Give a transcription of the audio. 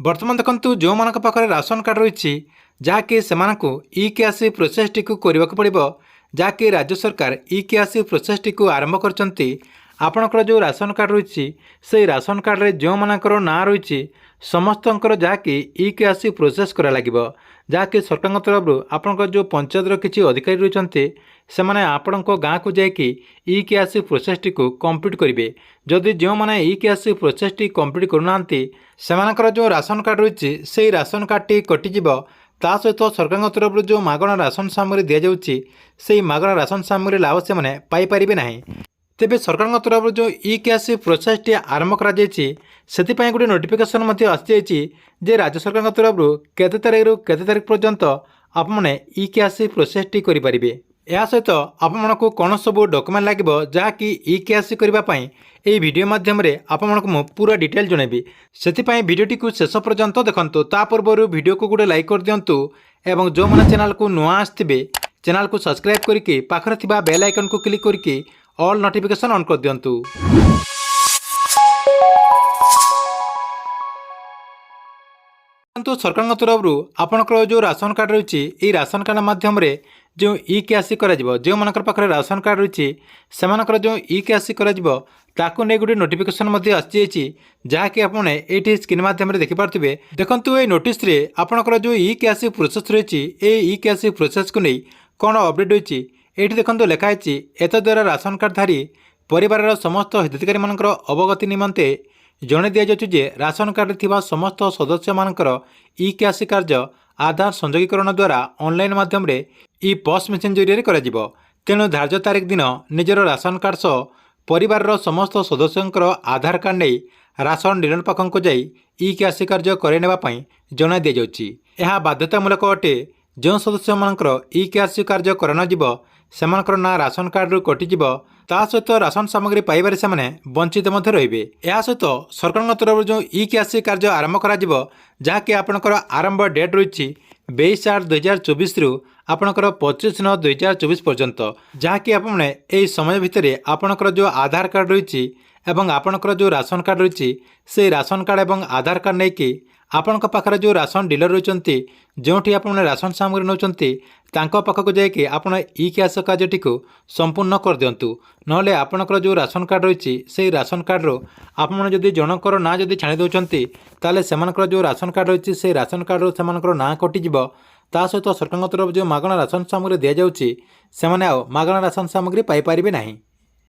बर्तमान देखु जो मान पाखे राशन कार्ड रही जहाँकि से इ केआसी प्रोसेस टी करने को पड़ो जहाँकि राज्य सरकार इ केआसी प्रोसेस टी आरंभ कर आपणकर जो राशन कार्ड रही से राशन कार्ड रे जो मानकर ना रही समस्तंकर जहाँकि इ केआसी प्रोसेस करा लगिबो जहाँकि सरकार तरफ आपणकर जो पंचायतर किसी अधिकारी रही से मैंने आपण गाँव को जाकि इ केआसी प्रोसेस टी कंप्लीट करेंगे जदि जो मैंने इ केआसी प्रोसेस टी कंप्लीट करूना सेमानकर जो राशन कार्ड रही से राशन कार्ड टी कटिज ता सहित सरकार तरफ जो मागणा राशन सामग्री दि जाऊँगी से मागणा राशन सामग्री लाभ से मैंने पाइपर ना तेबे सरकार तरफ जो इ केआसी प्रोसेस टी आरंभ कर गोटे नोटिफिकेशन आसी जे राज्य सरकार तरफ केते तारीख रु केते तारीख पर्यंत आपने इ केआसी प्रोसेस टी करेंगे या सहित आपको कौन सब डॉक्यूमेंट लगे जहाँकि इ केआसी करने यही वीडियो माध्यम आपको पूरा डिटेल जनइबी से भिडियोटी को शेष पर्यंत देखंतु ता पूर्व वीडियो को गोटे लाइक कर दिंतु एवं जो मैंने चैनल को नुआ आसथिबे चैनल को सब्सक्राइब करके पाखरे थिबा बेल आइकन को क्लिक करके ऑल नोटिफिकेशन ऑन कर दिंतु। सरकार तरफ आपणकर जो राशन कार्ड रही ये राशन कार्ड माध्यम जो इ केआसी जो मानकर पाखरे राशन कार्ड रही से जो इ केआसी ताकू नहीं गोटे नोटिफिकेशन आसी जहाँकि आपने ये स्क्रीन माध्यम देखिपे देखो ये नोटिस रे आपणकर जो इ केआसी प्रोसेस रही इ केआसी प्रोसेस को नहीं कौन अपडेट होती ये देखो लिखाई एत द्वारा राशन कार्डधारी परिवार समस्त हिताधिकारी मानकर अवगति निमंते जणे दि जाए राशन कार्ड थिबा समस्त सदस्य मानकर इ केआसी कार्य आधार संयोगीकरण द्वारा ऑनलाइन माध्यम इ पॉस मेसिन जरिए करा तेणु धार्य तारीख दिन निजर राशन कार्ड सह परिवार समस्त सदस्यों आधार कार्ड नहीं राशन डीलर पाखक जाई इ केआसी कार्य करने जना दि जाए बाध्यतामूलक अटे जो सदस्य मानकर इ केआसी कार्य करना सेमानकर ना राशन कार्ड कटिज ता सहित राशन सामग्री पाइबार से वंचित रे सहित सरकार तरफ जो इ केआसी कार्य आरंभ कर जहाँकि आपणकर आरंभ डेट रही 22/8/2024 रु आपणकर 25/9/2024 पर्यंत जहाँकि आपने यही समय भितर आपणकर जो आधार कार्ड रही एवं आपणकर जो राशन कार्ड रही से राशन कार्ड एवं आधार कार्ड नहीं कि आपण पाखरे जो राशन डीलर रही जो आपने राशन सामग्री नौकरी पाखक जाकि आपड़ इ केआसी कार्य संपूर्ण कर दिंतु ना आपणकर जो राशन कार्ड रही से राशन कार्ड आपड़ी जनकर ना जदि छाणी दौरान ताले सेमानकर जो राशन कार्ड रही से राशन कार्ड से ना कटिज ता सहित सरकार तरफ जो मागणा राशन सामग्री दि जाऊँगी से मागणा राशन सामग्री पाइपर ना।